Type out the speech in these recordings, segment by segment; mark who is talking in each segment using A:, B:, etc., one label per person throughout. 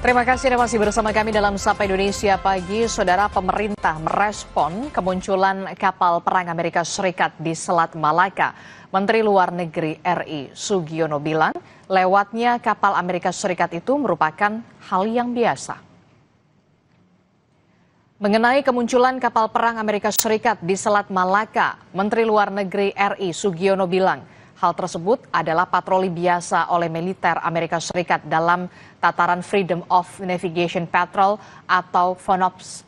A: Terima kasih Anda masih bersama kami dalam Sapa Indonesia Pagi. Saudara, pemerintah merespon kemunculan kapal perang Amerika Serikat di Selat Malaka. Menteri Luar Negeri RI Sugiono bilang, lewatnya kapal Amerika Serikat itu merupakan hal yang biasa. Mengenai kemunculan kapal perang Amerika Serikat di Selat Malaka, Menteri Luar Negeri RI Sugiono bilang, hal tersebut adalah patroli biasa oleh militer Amerika Serikat dalam tataran Freedom of Navigation Patrol atau FONOPS.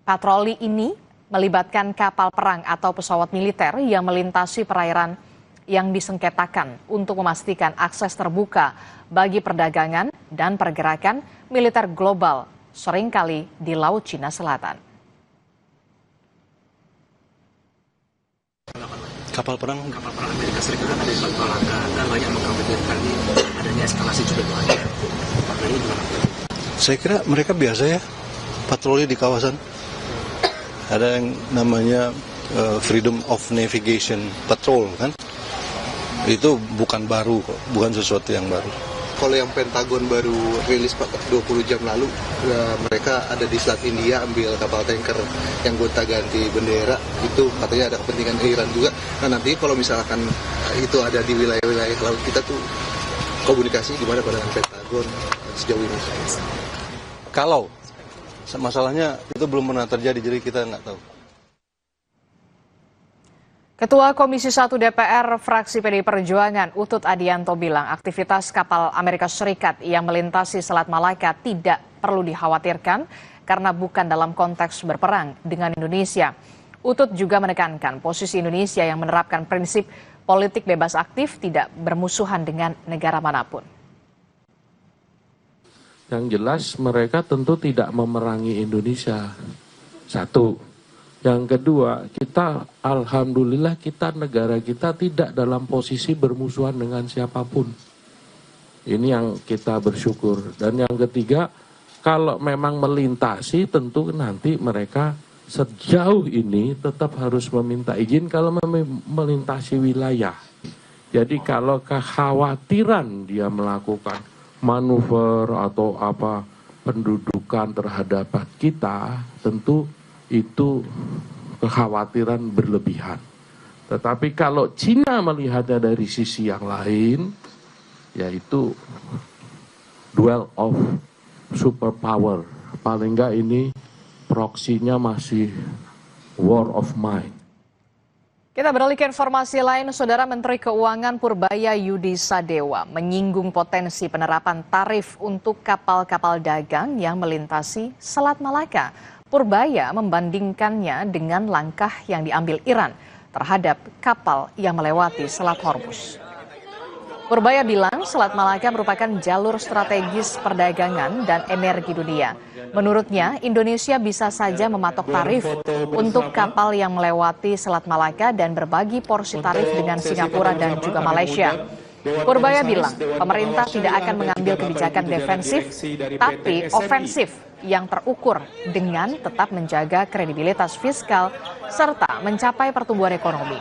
A: Patroli ini melibatkan kapal perang atau pesawat militer yang melintasi perairan yang disengketakan untuk memastikan akses terbuka bagi perdagangan dan pergerakan militer global, seringkali di Laut Cina Selatan.
B: Kapal perang Amerika Serikat ada di Selat Malaka dan banyak mengkhawatirkan adanya eskalasi juga banyak. Ini gimana? Saya kira mereka biasa ya patroli di kawasan. Ada yang namanya Freedom of Navigation Patrol kan. Itu bukan baru kok, bukan sesuatu yang baru.
C: Kalau yang Pentagon baru rilis 20 jam lalu, mereka ada di Selat India ambil kapal tanker yang gonta-ganti bendera, itu katanya ada kepentingan Iran juga. Nah nanti kalau misalkan itu ada di wilayah-wilayah laut kita tuh komunikasi gimana dengan Pentagon sejauh ini?
B: Kalau masalahnya itu belum pernah terjadi, jadi kita nggak tahu.
A: Ketua Komisi 1 DPR fraksi PDI Perjuangan Utut Adianto bilang aktivitas kapal Amerika Serikat yang melintasi Selat Malaka tidak perlu dikhawatirkan karena bukan dalam konteks berperang dengan Indonesia. Utut juga menekankan posisi Indonesia yang menerapkan prinsip politik bebas aktif tidak bermusuhan dengan negara manapun.
D: Yang jelas mereka tentu tidak memerangi Indonesia. Satu. Yang kedua, kita alhamdulillah negara kita tidak dalam posisi bermusuhan dengan siapapun. Ini yang kita bersyukur. Dan yang ketiga, kalau memang melintasi tentu nanti mereka sejauh ini tetap harus meminta izin kalau melintasi wilayah. Jadi kalau kekhawatiran dia melakukan manuver atau apa pendudukan terhadap kita, tentu itu kekhawatiran berlebihan. Tetapi kalau Cina melihatnya dari sisi yang lain, yaitu duel of superpower. Paling enggak ini proksinya masih war of mind.
A: Kita beralih ke informasi lain, Saudara. Menteri Keuangan Purbaya Yudi Sadewa menyinggung potensi penerapan tarif untuk kapal-kapal dagang yang melintasi Selat Malaka. Purbaya membandingkannya dengan langkah yang diambil Iran terhadap kapal yang melewati Selat Hormuz. Purbaya bilang Selat Malaka merupakan jalur strategis perdagangan dan energi dunia. Menurutnya, Indonesia bisa saja mematok tarif untuk kapal yang melewati Selat Malaka dan berbagi porsi tarif dengan Singapura dan juga Malaysia. Purbaya bilang pemerintah tidak akan mengambil kebijakan defensif, tapi ofensif yang terukur dengan tetap menjaga kredibilitas fiskal serta mencapai pertumbuhan ekonomi.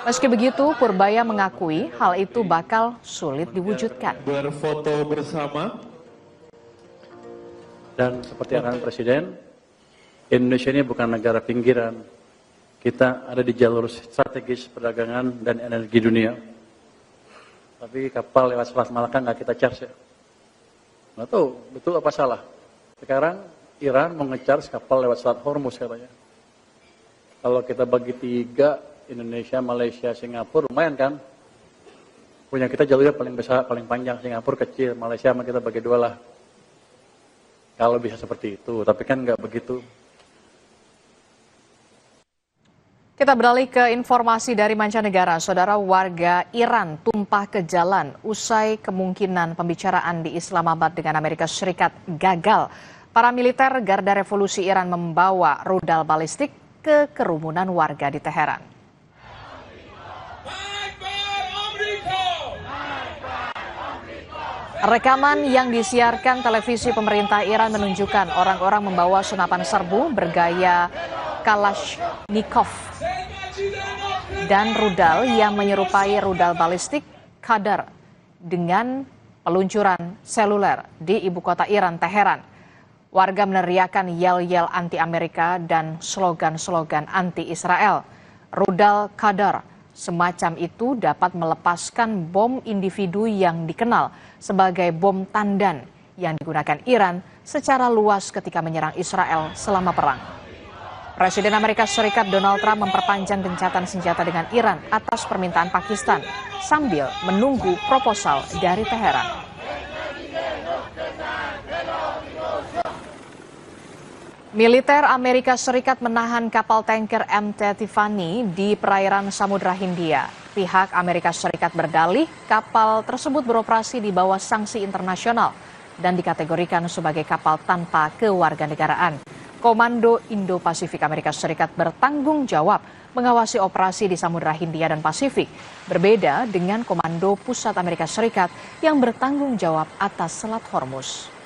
A: Meski begitu, Purbaya mengakui hal itu bakal sulit diwujudkan.
E: Berfoto bersama.
F: Dan seperti arahan Presiden, Indonesia ini bukan negara pinggiran. Kita ada di jalur strategis perdagangan dan energi dunia. Tapi kapal lewat Selat Malaka nggak kita charge ya. Nggak tahu, betul apa salah. Sekarang Iran mau nge-charge kapal lewat Selat Hormuz katanya. Kalau kita bagi 3, Indonesia, Malaysia, Singapura, lumayan kan? Punya kita jalurnya paling besar, paling panjang. Singapura kecil, Malaysia sama kita bagi 2 lah. Kalau bisa seperti itu, tapi kan nggak begitu.
A: Kita beralih ke informasi dari mancanegara. Saudara, warga Iran tumpah ke jalan usai kemungkinan pembicaraan di Islamabad dengan Amerika Serikat gagal. Para militer Garda Revolusi Iran membawa rudal balistik ke kerumunan warga di Teheran. Rekaman yang disiarkan televisi pemerintah Iran menunjukkan orang-orang membawa senapan serbu bergaya Kalashnikov dan rudal yang menyerupai rudal balistik Qadar dengan peluncuran seluler di ibu kota Iran, Teheran. Warga meneriakan yel-yel anti-Amerika dan slogan-slogan anti-Israel. Rudal Qadar semacam itu dapat melepaskan bom individu yang dikenal sebagai bom tandan yang digunakan Iran secara luas ketika menyerang Israel selama perang. Presiden Amerika Serikat Donald Trump memperpanjang gencatan senjata dengan Iran atas permintaan Pakistan sambil menunggu proposal dari Teheran. Militer Amerika Serikat menahan kapal tanker MT Tiffany di perairan Samudra Hindia. Pihak Amerika Serikat berdalih kapal tersebut beroperasi di bawah sanksi internasional dan dikategorikan sebagai kapal tanpa kewarganegaraan. Komando Indo-Pasifik Amerika Serikat bertanggung jawab mengawasi operasi di Samudra Hindia dan Pasifik, berbeda dengan Komando Pusat Amerika Serikat yang bertanggung jawab atas Selat Hormuz.